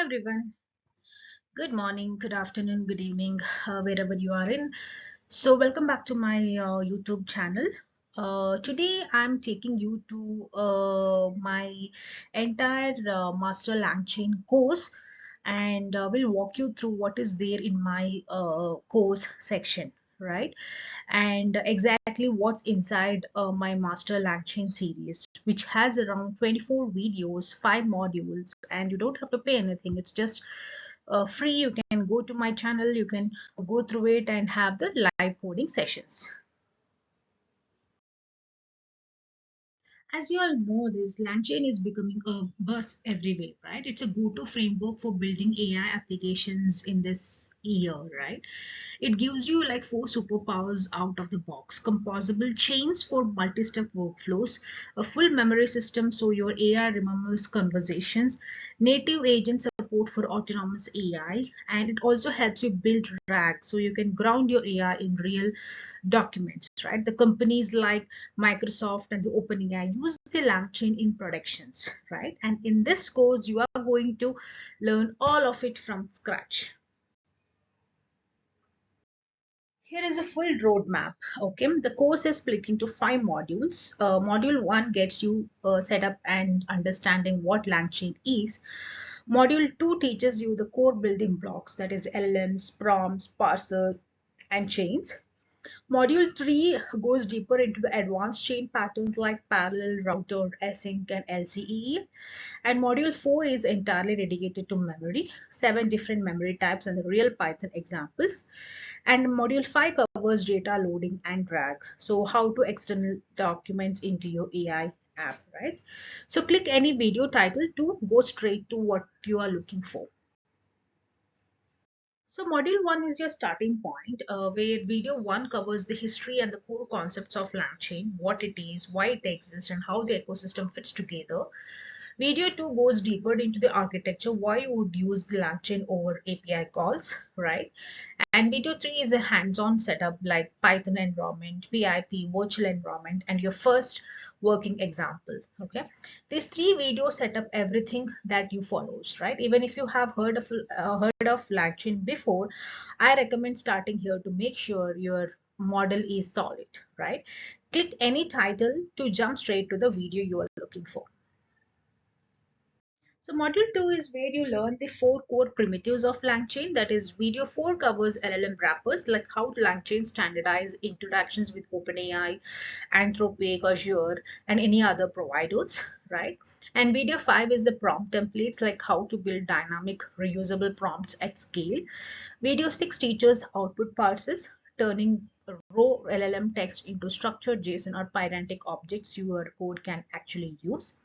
everyone. Good morning, good afternoon, good evening, wherever you are in. So, welcome back to my YouTube channel. Today, I'm taking you to my entire Master LangChain course, and we'll walk you through what is there in my course section, right? And exactly what's inside my Master LangChain series, which has around 24 videos, 5 modules, and you don't have to pay anything. It's just free. You can go to my channel, you can go through it and have the live coding sessions. As you all know, this LangChain is becoming a buzz everywhere, right? It's a go-to framework for building AI applications in this year, right? It gives you like 4 superpowers out of the box: composable chains for multi-step workflows, a full memory system so your AI remembers conversations, native agent support for autonomous AI, and it also helps you build RAG so you can ground your AI in real documents, right? The companies like Microsoft and the OpenAI use the LangChain in productions, right? And in this course, you are going to learn all of it from scratch. Here is a full roadmap. Okay, the course is split into 5 modules. Module 1 gets you set up and understanding what LangChain is. Module 2 teaches you the core building blocks, that is LLMs, prompts, parsers, and chains. Module 3 goes deeper into the advanced chain patterns like parallel, router, async, and LCEE. And Module 4 is entirely dedicated to memory, 7 different memory types and the real Python examples. And Module 5 covers data loading and drag. So how to external documents into your AI app, right? So click any video title to go straight to what you are looking for. So module 1 is your starting point, where video 1 covers the history and the core concepts of LangChain, what it is, why it exists, and how the ecosystem fits together. Video 2 goes deeper into the architecture, why you would use the LangChain over API calls, right? And video 3 is a hands-on setup like Python environment, PIP, virtual environment, and your first working example. Okay, these 3 videos set up everything that you follows, right? Even if you have heard of LangChain before, I recommend starting here to make sure your model is solid, right? Click any title to jump straight to the video you are looking for. So module 2 is where you learn the 4 core primitives of LangChain. That is, video 4 covers LLM wrappers, like how LangChain standardize interactions with OpenAI, Anthropic, Azure, and any other providers, right? And video 5 is the prompt templates, like how to build dynamic reusable prompts at scale. Video 6 teaches output parsers, turning raw LLM text into structured JSON or Pydantic objects your code can actually use.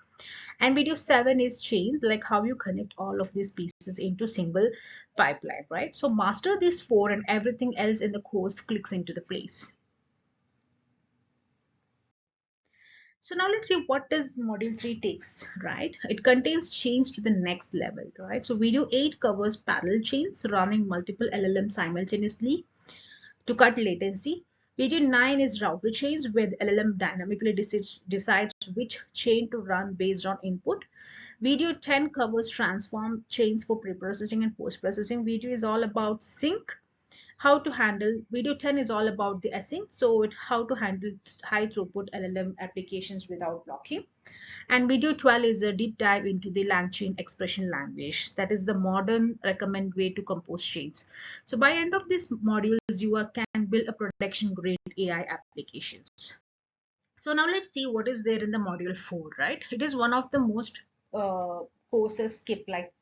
And video 7 is chains, like how you connect all of these pieces into single pipeline, right? So master these 4 and everything else in the course clicks into the place. So now let's see what does module 3 takes, right? It contains chains to the next level, right? So video 8 covers parallel chains running multiple LLMs simultaneously to cut latency. Video 9 is router chains, where the LLM dynamically decides which chain to run based on input. Video 10 covers transform chains for pre-processing and post-processing. Video is all about sync, how to handle. Video 10 is all about the async, so how to handle high throughput LLM applications without blocking. And video 12 is a deep dive into the LangChain expression language. That is the modern recommend way to compose chains. So by end of this modules, can build a production grade AI applications. So now let's see what is there in the module 4, right? It is one of the most uh, courses skip, like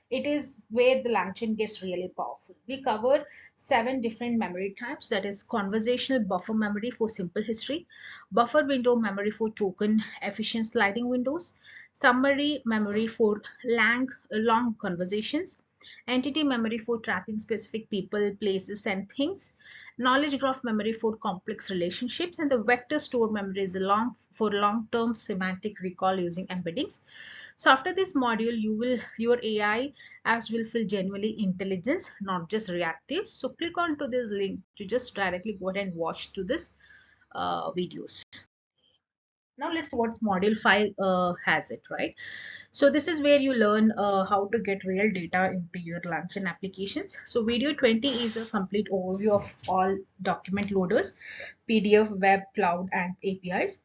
it is where the LangChain gets really powerful. We cover 7 different memory types, that is conversational buffer memory for simple history, buffer window memory for token efficient sliding windows, summary memory for long conversations, entity memory for tracking specific people, places, and things, knowledge graph memory for complex relationships, and the vector store memory is for long-term semantic recall using embeddings. So after this module, your AI apps will feel genuinely intelligence, not just reactive. So click on to this link to just directly go ahead and watch to this videos. Now let's see what module 5 has it, right? So this is where you learn how to get real data into your LangChain applications. So video 20 is a complete overview of all document loaders, PDF, web, cloud, and APIs.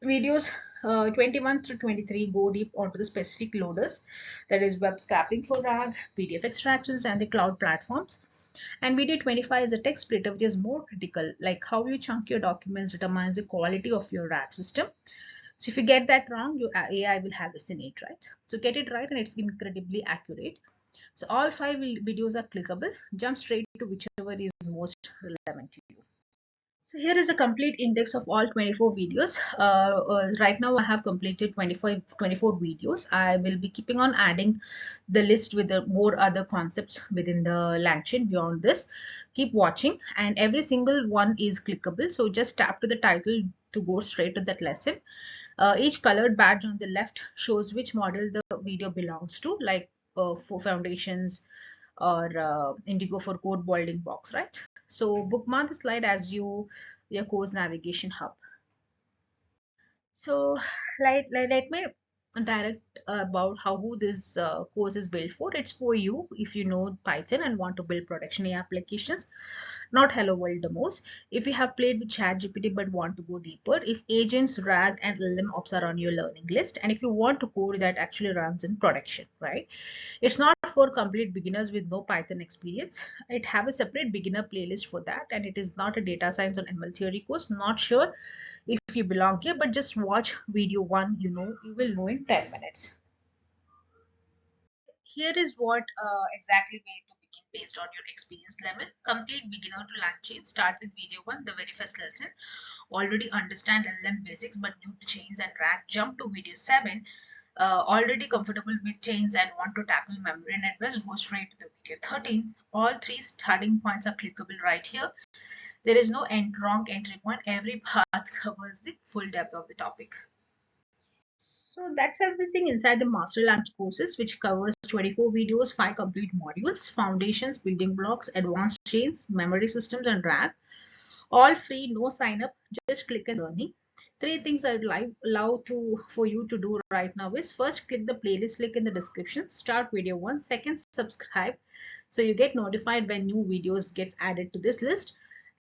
Videos 21 through 23 go deep onto the specific loaders, that is web scraping for RAG, PDF extractions, and the cloud platforms. And video 25 is a text splitter, which is more critical, like how you chunk your documents determines the quality of your RAG system. So if you get that wrong, your AI will hallucinate, right? So get it right and it's incredibly accurate. So all five videos are clickable. Jump straight to whichever is most relevant to you. So here is a complete index of all 24 videos. Right now I have completed 24 videos. I will be keeping on adding the list with the more other concepts within the LangChain beyond this. Keep watching, and every single one is clickable. So just tap to the title to go straight to that lesson. Each colored badge on the left shows which model the video belongs to, like for foundations, or Indigo for code building box, right? So bookmark the slide as your course navigation hub. So let me direct about how who this course is built for. It's for you if you know Python and want to build production AI applications, not hello world demos. If you have played with ChatGPT but want to go deeper, if agents, RAG, and LLM ops are on your learning list, and if you want to code that actually runs in production, right? It's not for complete beginners with no Python experience. It have a separate beginner playlist for that, and it is not a data science or ML theory course. Not sure if you belong here, but just watch video 1. You will know in 10 minutes. Here is what exactly where to begin based on your experience level. Complete beginner to LangChain. Start with video 1, the very first lesson. Already understand LLM basics but new to chains and RAG. Jump to video 7. Already comfortable with chains and want to tackle memory and advanced, go straight to the video 13. All three starting points are clickable right here. There is no wrong entry point. Every path covers the full depth of the topic. So that's everything inside the Master Lunch courses, which covers 24 videos, 5 complete modules, foundations, building blocks, advanced chains, memory systems, and RAG. All free, no sign up, just click and learning. Three things I'd like allow to for you to do right now is first click the playlist link in the description, start video 1. Second, subscribe so you get notified when new videos gets added to this list,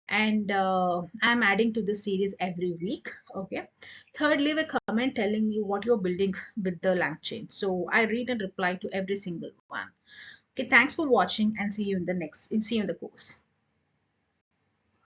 and I'm adding to this series every week. Okay. Third, leave a comment telling you what you're building with the LangChain, so I read and reply to every single one. Okay, thanks for watching and see you in the course.